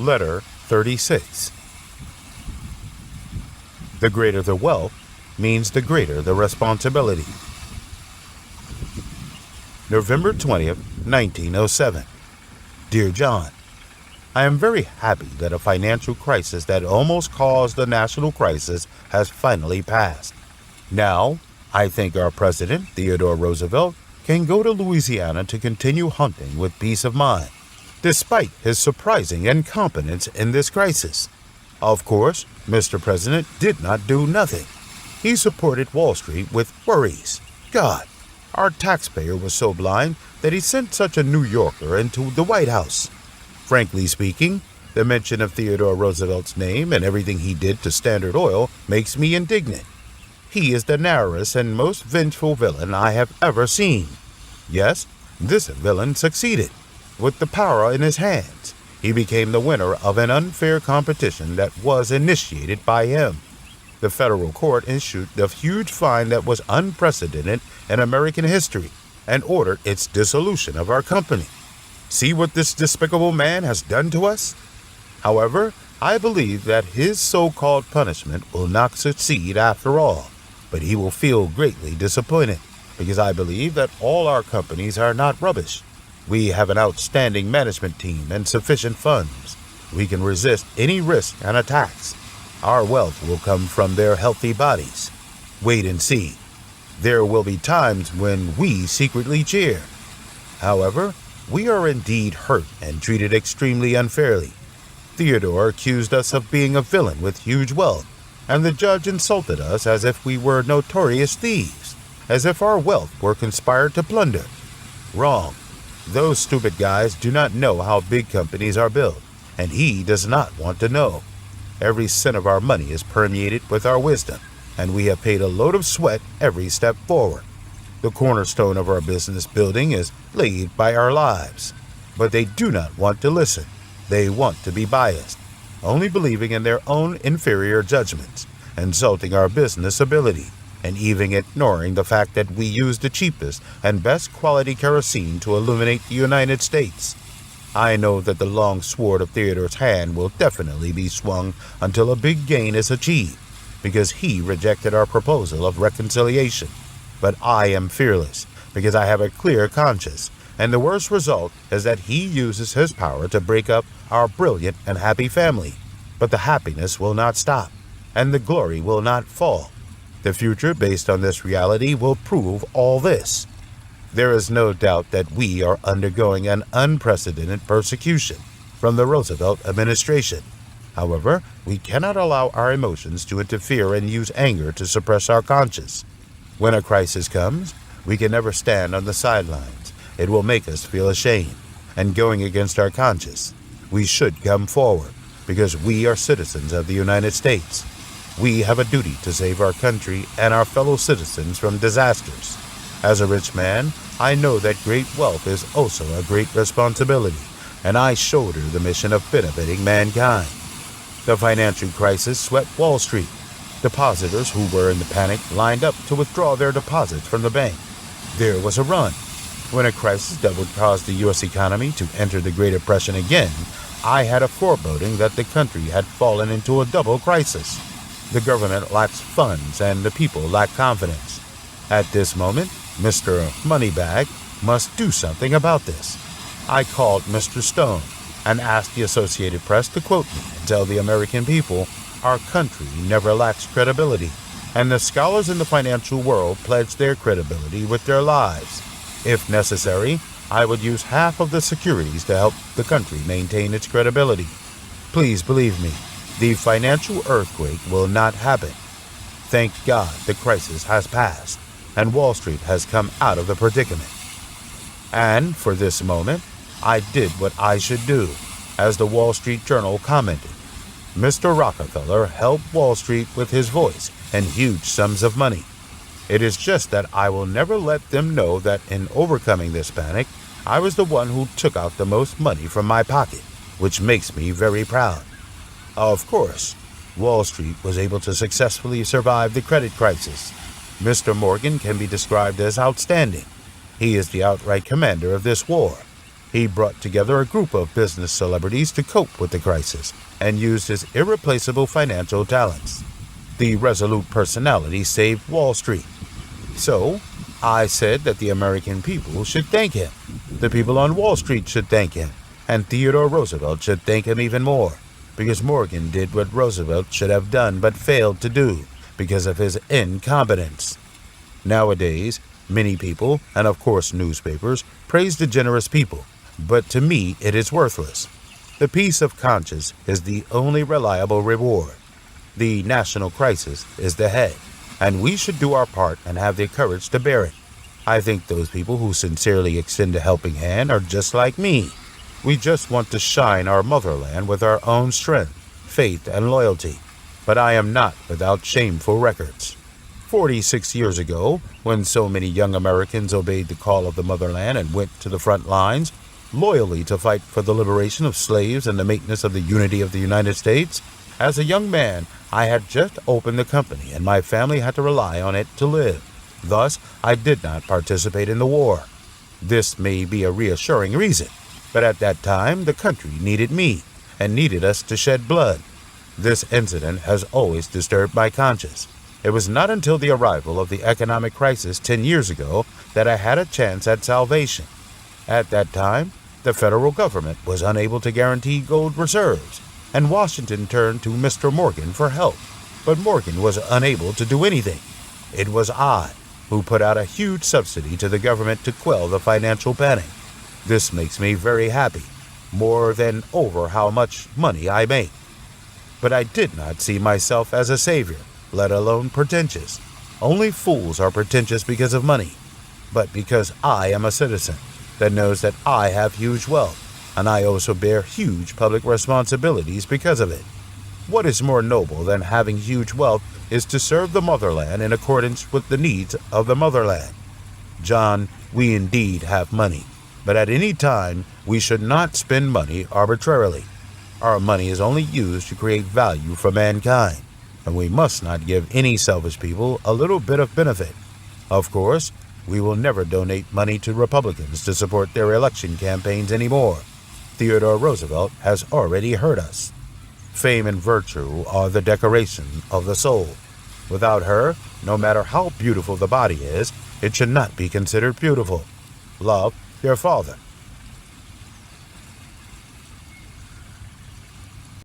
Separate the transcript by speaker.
Speaker 1: Letter 36. The greater the wealth means the greater the responsibility. November 20th, 1907. Dear John, I am very happy that a financial crisis that almost caused the national crisis has finally passed. Now, I think our President, Theodore Roosevelt, can go to Louisiana to continue hunting with peace of mind, despite his surprising incompetence in this crisis. Of course, Mr. President did not do nothing. He supported Wall Street with worries. God, our taxpayer was so blind that he sent such a New Yorker into the White House. Frankly speaking, the mention of Theodore Roosevelt's name and everything he did to Standard Oil makes me indignant. He is the narrowest and most vengeful villain I have ever seen. Yes, this villain succeeded. With the power in his hands, he became the winner of an unfair competition that was initiated by him. The federal court issued a huge fine that was unprecedented in American history and ordered its dissolution of our company. See what this despicable man has done to us? However, I believe that his so-called punishment will not succeed after all, but he will feel greatly disappointed because I believe that all our companies are not rubbish. We have an outstanding management team and sufficient funds. We can resist any risk and attacks. Our wealth will come from their healthy bodies. Wait and see. There will be times when we secretly cheer. However, we are indeed hurt and treated extremely unfairly. Theodore accused us of being a villain with huge wealth, and the judge insulted us as if we were notorious thieves, as if our wealth were conspired to plunder. Wrong. Those stupid guys do not know how big companies are built, and he does not want to know. Every cent of our money is permeated with our wisdom, and we have paid a load of sweat every step forward. The cornerstone of our business building is laid by our lives, but they do not want to listen. They want to be biased, only believing in their own inferior judgments, insulting our business ability, and even ignoring the fact that we use the cheapest and best quality kerosene to illuminate the United States. I know that the long sword of Theodore's hand will definitely be swung until a big gain is achieved, because he rejected our proposal of reconciliation. But I am fearless, because I have a clear conscience, and the worst result is that he uses his power to break up our brilliant and happy family. But the happiness will not stop, and the glory will not fall. The future based on this reality will prove all this. There is no doubt that we are undergoing an unprecedented persecution from the Roosevelt administration. However, we cannot allow our emotions to interfere and use anger to suppress our conscience. When a crisis comes, we can never stand on the sidelines. It will make us feel ashamed. And going against our conscience, we should come forward, because we are citizens of the United States. We have a duty to save our country and our fellow citizens from disasters. As a rich man, I know that great wealth is also a great responsibility, and I shoulder the mission of benefiting mankind. The financial crisis swept Wall Street. Depositors who were in the panic lined up to withdraw their deposits from the bank. There was a run. When a crisis that would cause the U.S. economy to enter the Great Depression again, I had a foreboding that the country had fallen into a double crisis. The government lacks funds and the people lack confidence. At this moment, Mr. Moneybag must do something about this. I called Mr. Stone and asked the Associated Press to quote me and tell the American people our country never lacks credibility, and the scholars in the financial world pledge their credibility with their lives. If necessary, I would use half of the securities to help the country maintain its credibility. Please believe me, the financial earthquake will not happen. Thank God the crisis has passed, and Wall Street has come out of the predicament. And for this moment, I did what I should do, as the Wall Street Journal commented. Mr. Rockefeller helped Wall Street with his voice and huge sums of money. It is just that I will never let them know that in overcoming this panic, I was the one who took out the most money from my pocket, which makes me very proud. Of course, Wall Street was able to successfully survive the credit crisis. Mr. Morgan can be described as outstanding. He is the outright commander of this war. He brought together a group of business celebrities to cope with the crisis and used his irreplaceable financial talents. The resolute personality saved Wall Street. So, I said that the American people should thank him. The people on Wall Street should thank him. And Theodore Roosevelt should thank him even more, because Morgan did what Roosevelt should have done but failed to do because of his incompetence. Nowadays, many people, and of course newspapers, praise the generous people, but to me it is worthless. The peace of conscience is the only reliable reward. The national crisis is the head, and we should do our part and have the courage to bear it. I think those people who sincerely extend a helping hand are just like me. We just want to shine our motherland with our own strength, faith, and loyalty. But I am not without shameful records. 46 years ago, when so many young Americans obeyed the call of the motherland and went to the front lines, loyally to fight for the liberation of slaves and the maintenance of the unity of the United States, as a young man, I had just opened the company and my family had to rely on it to live. Thus, I did not participate in the war. This may be a reassuring reason, but at that time, the country needed me and needed us to shed blood. This incident has always disturbed my conscience. It was not until the arrival of the economic crisis 10 years ago that I had a chance at salvation. At that time, the federal government was unable to guarantee gold reserves, and Washington turned to Mr. Morgan for help. But Morgan was unable to do anything. It was I who put out a huge subsidy to the government to quell the financial panic. This makes me very happy, more than over how much money I make. But I did not see myself as a savior, let alone pretentious. Only fools are pretentious because of money, but because I am a citizen that knows that I have huge wealth, and I also bear huge public responsibilities because of it. What is more noble than having huge wealth is to serve the motherland in accordance with the needs of the motherland. John, we indeed have money, but at any time we should not spend money arbitrarily. Our money is only used to create value for mankind, and we must not give any selfish people a little bit of benefit. Of course, we will never donate money to Republicans to support their election campaigns anymore. Theodore Roosevelt has already hurt us. Fame and virtue are the decoration of the soul. Without her, no matter how beautiful the body is, it should not be considered beautiful. Love your father.